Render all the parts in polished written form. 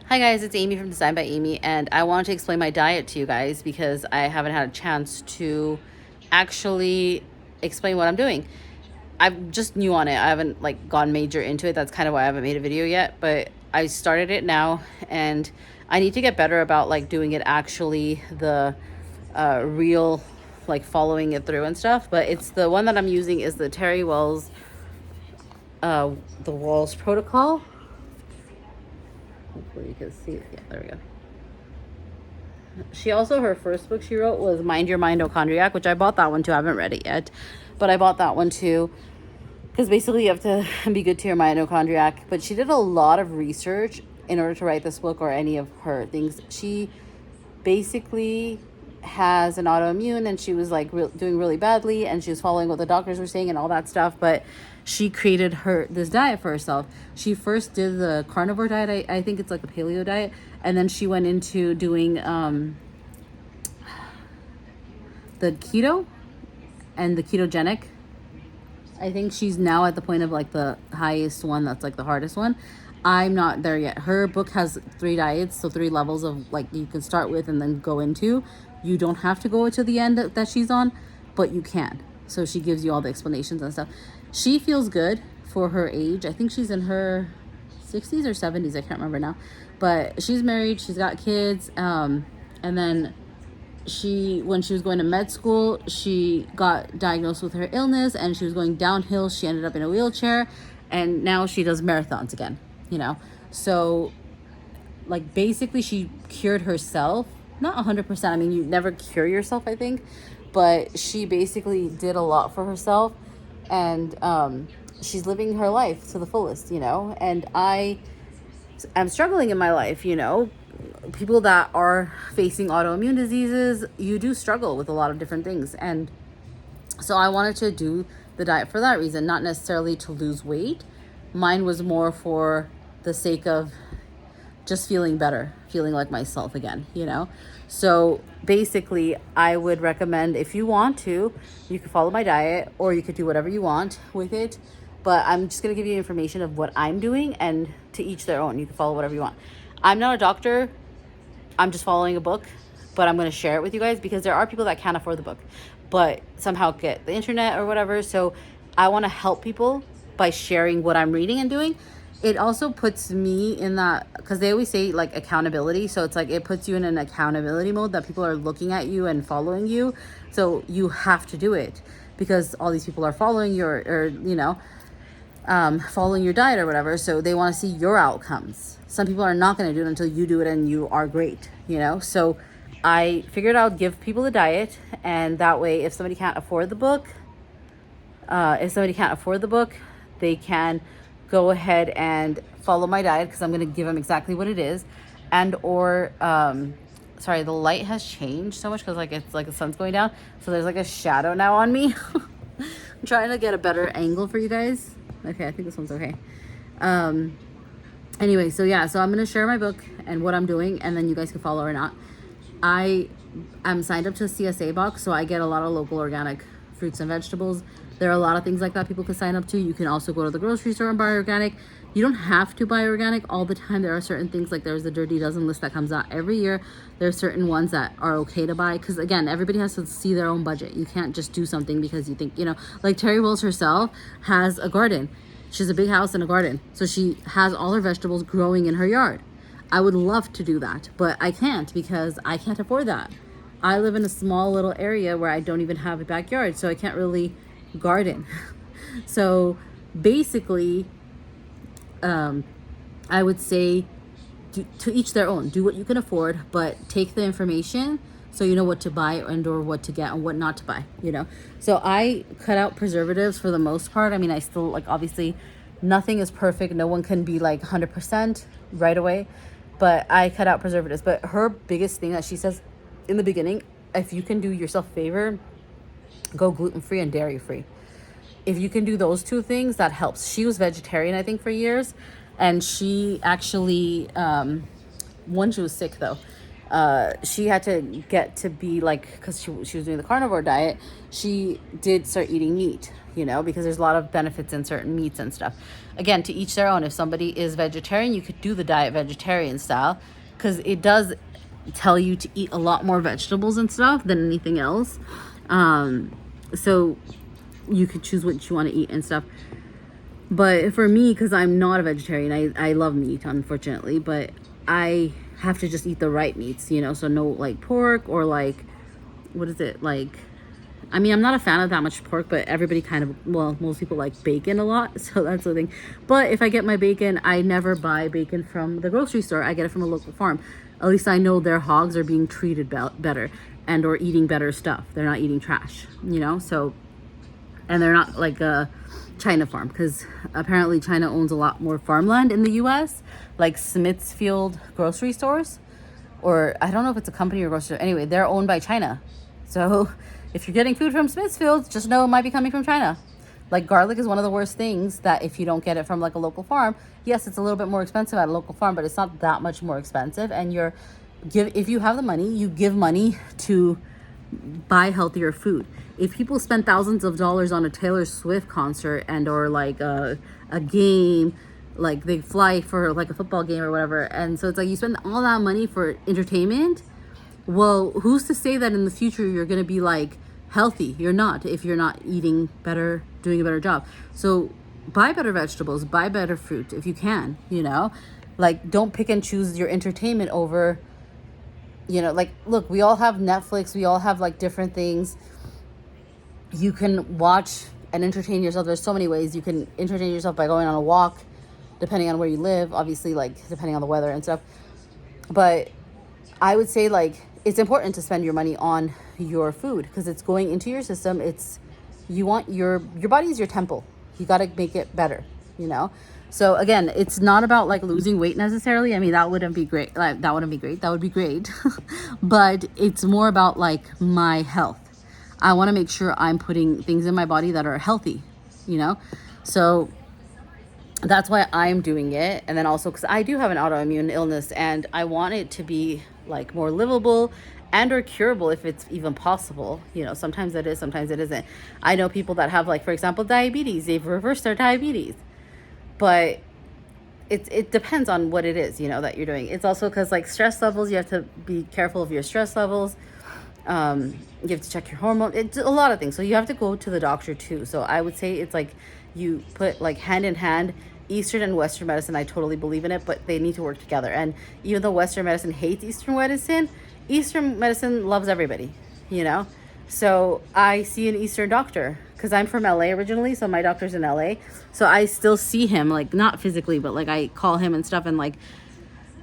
Hi guys, it's Amy from Design by Amy, and I wanted to explain my diet to you guys because I haven't had a chance to actually explain what I'm doing. I'm just new on it. I haven't like gone major into it. That's kind of why I haven't made a video yet, but I started it now and I need to get better about like doing it actually the real, like following it through and stuff. But it's the one that I'm using is the Terry Wells the Walls Protocol. Hopefully you can see it. Yeah, there we go. She also, her first book she wrote was Mind Your Mitochondriac, which I bought that one too. I haven't read it yet, but I bought that one too because basically you have to be good to your mitochondriac. But she did a lot of research in order to write this book or any of her things. She basically has an autoimmune and she was like doing really badly and she was following what the doctors were saying and all that stuff, but she created this diet for herself. She first did the carnivore diet. I think it's like a paleo diet, and then she went into doing the keto and the ketogenic. I think she's now at the point of like the highest one, that's like the hardest one. I'm not there yet. Her book has 3 diets, so 3 levels of like you can start with and then go into. You don't have to go to the end that she's on, but you can. So she gives you all the explanations and stuff. She feels good for her age. I think she's in her 60s or 70s. I can't remember now. But she's married. She's got kids. And then when she was going to med school, she got diagnosed with her illness and she was going downhill. She ended up in a wheelchair and now she does marathons again, so like basically she cured herself, not 100%. I mean, you never cure yourself, I think, but she basically did a lot for herself, and she's living her life to the fullest, and I'm struggling in my life, people that are facing autoimmune diseases, you do struggle with a lot of different things. And so I wanted to do the diet for that reason, not necessarily to lose weight. Mine was more for the sake of just feeling better, feeling like myself again, So basically, I would recommend, if you want to, you can follow my diet or you could do whatever you want with it. But I'm just going to give you information of what I'm doing, and to each their own. You can follow whatever you want. I'm not a doctor. I'm just following a book, but I'm going to share it with you guys because there are people that can't afford the book, but somehow get the internet or whatever. So I want to help people by sharing what I'm reading and doing. It also puts me in that, because they always say like accountability. So it's like it puts you in an accountability mode that people are looking at you and following you. So you have to do it because all these people are following you or following your diet or whatever. So they want to see your outcomes. Some people are not going to do it until you do it and you are great, So I figured I'll give people the diet, and that way if somebody can't afford the book, they can go ahead and follow my diet because I'm going to give them exactly what it is. And or sorry, the light has changed so much because like it's like the sun's going down, so there's like a shadow now on me. I'm trying to get a better angle for you guys. Okay, I think this one's okay. Anyway, so I'm going to share my book and what I'm doing, and then you guys can follow or not. I'm signed up to CSA box, so I get a lot of local organic fruits and vegetables. There are a lot of things like that people can sign up to. You can also go to the grocery store and buy organic. You don't have to buy organic all the time. There are certain things, like there's the Dirty Dozen list that comes out every year. There are certain ones that are okay to buy because, again, everybody has to see their own budget. You can't just do something because you think, like Terry Wills herself has a garden. She has a big house and a garden. So she has all her vegetables growing in her yard. I would love to do that, but I can't because I can't afford that. I live in a small little area where I don't even have a backyard, so I can't really garden. So basically, I would say to each their own. Do what you can afford, but take the information so you know what to buy and or what to get and what not to buy, So I cut out preservatives for the most part. I mean, I still, like, obviously nothing is perfect. No one can be like 100% right away, but I cut out preservatives. But her biggest thing that she says in the beginning, if you can do yourself a favor, go gluten-free and dairy-free. If you can do those 2 things, that helps. She was vegetarian, I think, for years. And she actually, when she was sick, though, she had to get to be like, because she was doing the carnivore diet, she did start eating meat, because there's a lot of benefits in certain meats and stuff. again, to each their own. If somebody is vegetarian, you could do the diet vegetarian style, because it does tell you to eat a lot more vegetables and stuff than anything else. So you could choose what you want to eat and stuff. But for me, because I'm not a vegetarian, I love meat, unfortunately, but I have to just eat the right meats, you know, so no like pork or like, what is it, like, I mean, I'm not a fan of that much pork, but everybody kind of, well, most people like bacon a lot, so that's the thing. But if I get my bacon, I never buy bacon from the grocery store. I get it from a local farm. At least I know their hogs are being treated better and or eating better stuff. They're not eating trash, you know, so, and they're not like a China farm, because apparently China owns a lot more farmland in the US, like Smithfield grocery stores, or I don't know if it's a company or grocery store. Anyway, they're owned by China. So if you're getting food from Smithfield, just know it might be coming from China. Like garlic is one of the worst things that if you don't get it from like a local farm, yes, it's a little bit more expensive at a local farm, but it's not that much more expensive. And if you have the money, you give money to buy healthier food. If people spend thousands of dollars on a Taylor Swift concert and or like a game, like they fly for like a football game or whatever, and so it's like you spend all that money for entertainment, well, who's to say that in the future you're going to be like healthy? You're not, if you're not eating better, doing a better job. So buy better vegetables, buy better fruit if you can, you know, like don't pick and choose your entertainment over, you know, like, look, we all have Netflix, we all have like different things you can watch and entertain yourself. There's so many ways you can entertain yourself by going on a walk, depending on where you live, obviously, like depending on the weather and stuff. But I would say like it's important to spend your money on your food, because it's going into your system. It's, you want your body is your temple. You got to make it better, you know? So again, it's not about like losing weight necessarily. I mean, that wouldn't be great. Like that wouldn't be great. That would be great. But it's more about like my health. I want to make sure I'm putting things in my body that are healthy, you know? So that's why I'm doing it. And then also because I do have an autoimmune illness and I want it to be like more livable and or curable if it's even possible. You know, sometimes it is, sometimes it isn't. I know people that have like, for example, diabetes. They've reversed their diabetes. But it depends on what it is, you know, that you're doing. It's also because like stress levels, you have to be careful of your stress levels. You have to check your hormone. It's a lot of things. So you have to go to the doctor too. So I would say it's like you put like hand in hand, Eastern and Western medicine. I totally believe in it, but they need to work together. And even though Western medicine hates Eastern medicine loves everybody, you know? So I see an Eastern doctor because I'm from LA originally. So my doctor's in LA. So I still see him, like not physically, but like I call him and stuff and like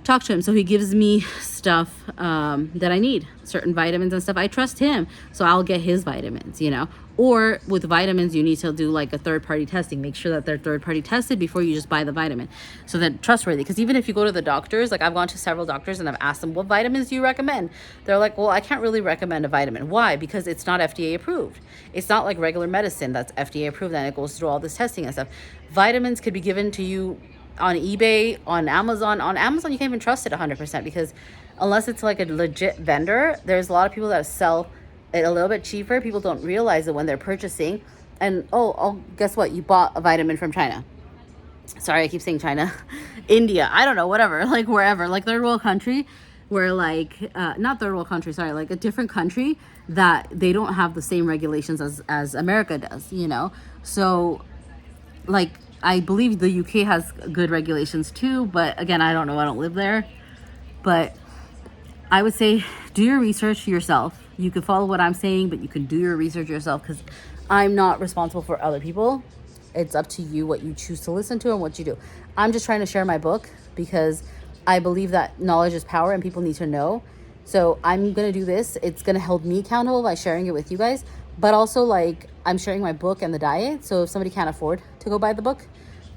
talk to him. So he gives me stuff that I need, certain vitamins and stuff. I trust him, so I'll get his vitamins, you know. Or with vitamins, you need to do like a third-party testing. Make sure that they're third-party tested before you just buy the vitamin, so they're trustworthy. Because even if you go to the doctors, like I've gone to several doctors and I've asked them, what vitamins do you recommend? They're like, well, I can't really recommend a vitamin. Why? Because it's not FDA approved. It's not like regular medicine that's FDA approved and it goes through all this testing and stuff. Vitamins could be given to you on eBay, on Amazon. On Amazon, you can't even trust it 100% because unless it's like a legit vendor, there's a lot of people that sell it a little bit cheaper. People don't realize it when they're purchasing. And oh, guess what? You bought a vitamin from China. Sorry, I keep saying China. India, I don't know, whatever, like wherever, like third world country where like, not third world country, sorry, like a different country that they don't have the same regulations as America does, you know? So like, I believe the UK has good regulations too, but again, I don't know. I don't live there. But I would say do your research yourself. You can follow what I'm saying, but you can do your research yourself because I'm not responsible for other people. It's up to you what you choose to listen to and what you do. I'm just trying to share my book because I believe that knowledge is power and people need to know. So I'm going to do this. It's going to hold me accountable by sharing it with you guys. But also, like, I'm sharing my book and the diet. So if somebody can't afford to go buy the book,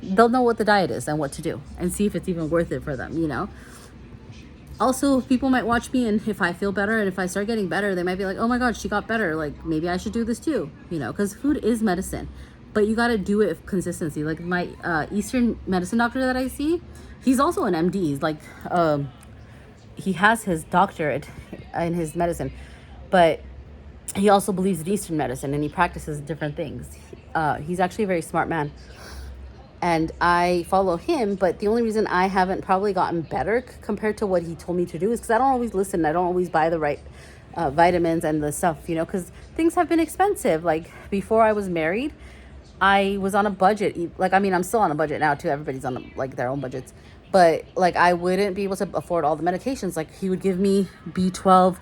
they'll know what the diet is and what to do and see if it's even worth it for them, you know? Also, people might watch me and if I feel better and if I start getting better, they might be like, oh my God, she got better. Like, maybe I should do this too, you know? Because food is medicine. But you got to do it with consistency. Like my Eastern medicine doctor that I see, he's also an MD. He's like, he has his doctorate in his medicine. But he also believes in Eastern medicine and he practices different things. He's actually a very smart man. and I follow him. But the only reason I haven't probably gotten better compared to what he told me to do is because I don't always listen. I don't always buy the right vitamins and the stuff, because things have been expensive. Like before I was married, I was on a budget. Like, I mean, I'm still on a budget now too. Everybody's on like their own budgets. But like, I wouldn't be able to afford all the medications. Like, he would give me B12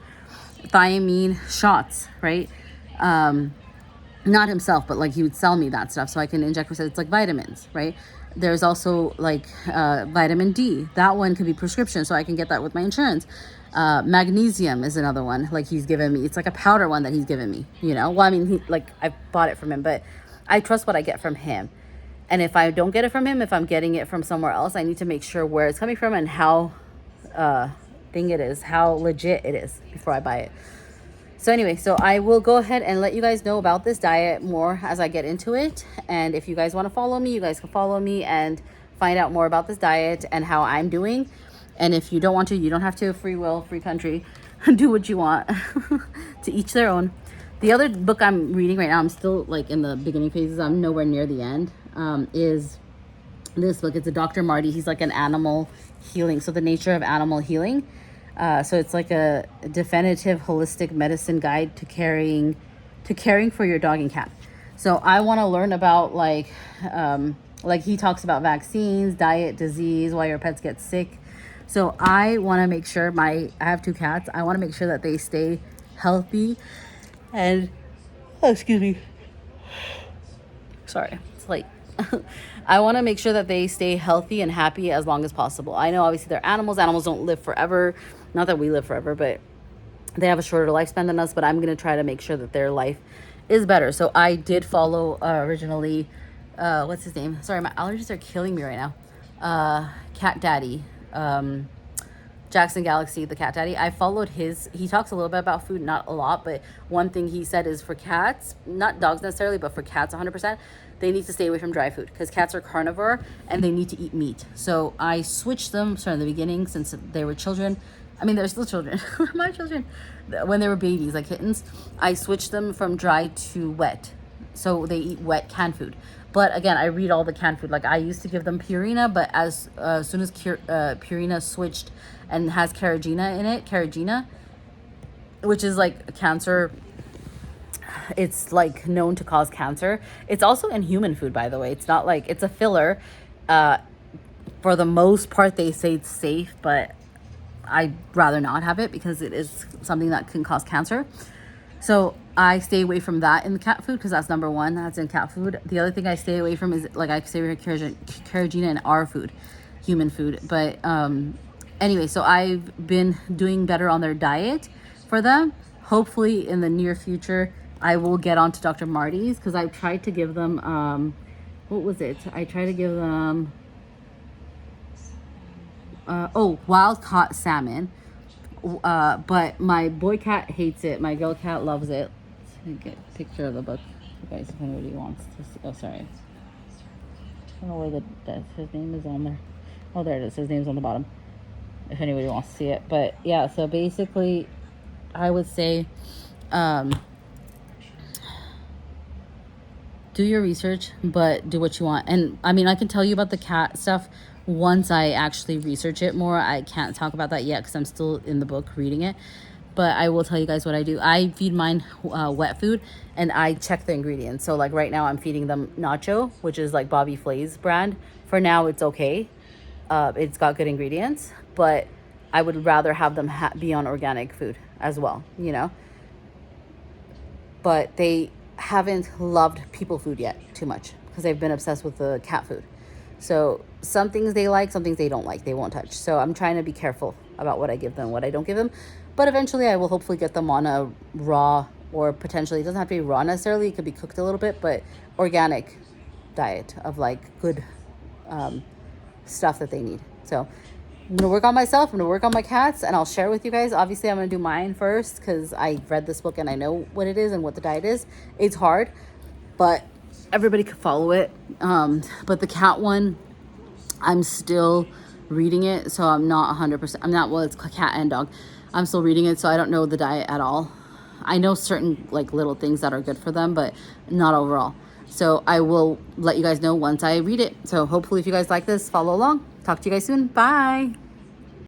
thiamine shots, right? Not himself, but like he would sell me that stuff so I can inject myself. It's like vitamins, right? There's also like vitamin D. That one could be prescription, so I can get that with my insurance. Magnesium is another one. Like he's given me. It's like a powder one that he's given me. Well, I mean, I bought it from him, but I trust what I get from him. And if I don't get it from him, if I'm getting it from somewhere else, I need to make sure where it's coming from and how how legit it is before I buy it. So anyway, so I will go ahead and let you guys know about this diet more as I get into it. And if you guys want to follow me, you guys can follow me and find out more about this diet and how I'm doing. And if you don't want to, you don't have to. Free will, free country. Do what you want. To each their own. The other book I'm reading right now, I'm still like in the beginning phases. I'm nowhere near the end. Is this book. It's a Dr. Marty. He's like an animal healing. So the nature of animal healing. So it's like a definitive holistic medicine guide to caring for your dog and cat. So I want to learn about like he talks about vaccines, diet, disease, why your pets get sick. So I want to make sure I have 2 cats. I want to make sure that they stay healthy and, excuse me. Sorry, it's late. I want to make sure that they stay healthy and happy as long as possible. I know obviously they're animals. Animals don't live forever. Not that we live forever, but they have a shorter lifespan than us. But I'm going to try to make sure that their life is better. So I did follow originally, what's his name? Sorry, my allergies are killing me right now. Cat Daddy. Jackson Galaxy, the cat daddy. I followed he talks a little bit about food, not a lot, but one thing he said is for cats, not dogs necessarily, but for cats 100%, they need to stay away from dry food because cats are carnivore and they need to eat meat. So I switched them from the beginning since they were children. I mean, they're still children. My children, when they were babies, like kittens, I switched them from dry to wet. So they eat wet canned food. But again, I read all the canned food. Like I used to give them Purina, but as soon as Purina switched and has carrageenan in it, which is like cancer. It's like known to cause cancer. It's also in human food, by the way. It's not like it's a filler. For the most part, they say it's safe, but I'd rather not have it because it is something that can cause cancer. So I stay away from that in the cat food because that's number one. That's in cat food. The other thing I stay away from is like I stay away from carrageenan in our food, human food. But anyway, so I've been doing better on their diet for them. Hopefully in the near future, I will get onto Dr. Marty's because I've tried to give them, what was it? I tried to give them, wild caught salmon. But my boy cat hates it. My girl cat loves it. Let me get a picture of the book, you guys, if anybody wants to see. Oh, sorry. I don't know where his name is on there. Oh, there it is. His name's on the bottom. If anybody wants to see it. But yeah, so basically, I would say, do your research, but do what you want. And I mean, I can tell you about the cat stuff once I actually research it more. I can't talk about that yet because I'm still in the book reading it. But I will tell you guys what I do. I feed mine wet food and I check the ingredients. So like right now I'm feeding them Nacho, which is like Bobby Flay's brand. For now it's okay. It's got good ingredients, but I would rather have them be on organic food as well, But they haven't loved people food yet too much because they've been obsessed with the cat food. So some things they like, some things they don't like, they won't touch. So I'm trying to be careful about what I give them, what I don't give them. But eventually I will hopefully get them on a raw, or potentially, it doesn't have to be raw necessarily, it could be cooked a little bit, but organic diet of like good stuff that they need. So I'm going to work on myself, I'm going to work on my cats, and I'll share with you guys. Obviously I'm going to do mine first because I read this book and I know what it is and what the diet is. It's hard, but everybody could follow it. But the cat one, I'm still reading it, so I'm not 100%. Well, it's cat and dog. I'm still reading it, so I don't know the diet at all. I know certain like little things that are good for them, but not overall. So I will let you guys know once I read it. So hopefully if you guys like this, follow along. Talk to you guys soon. Bye.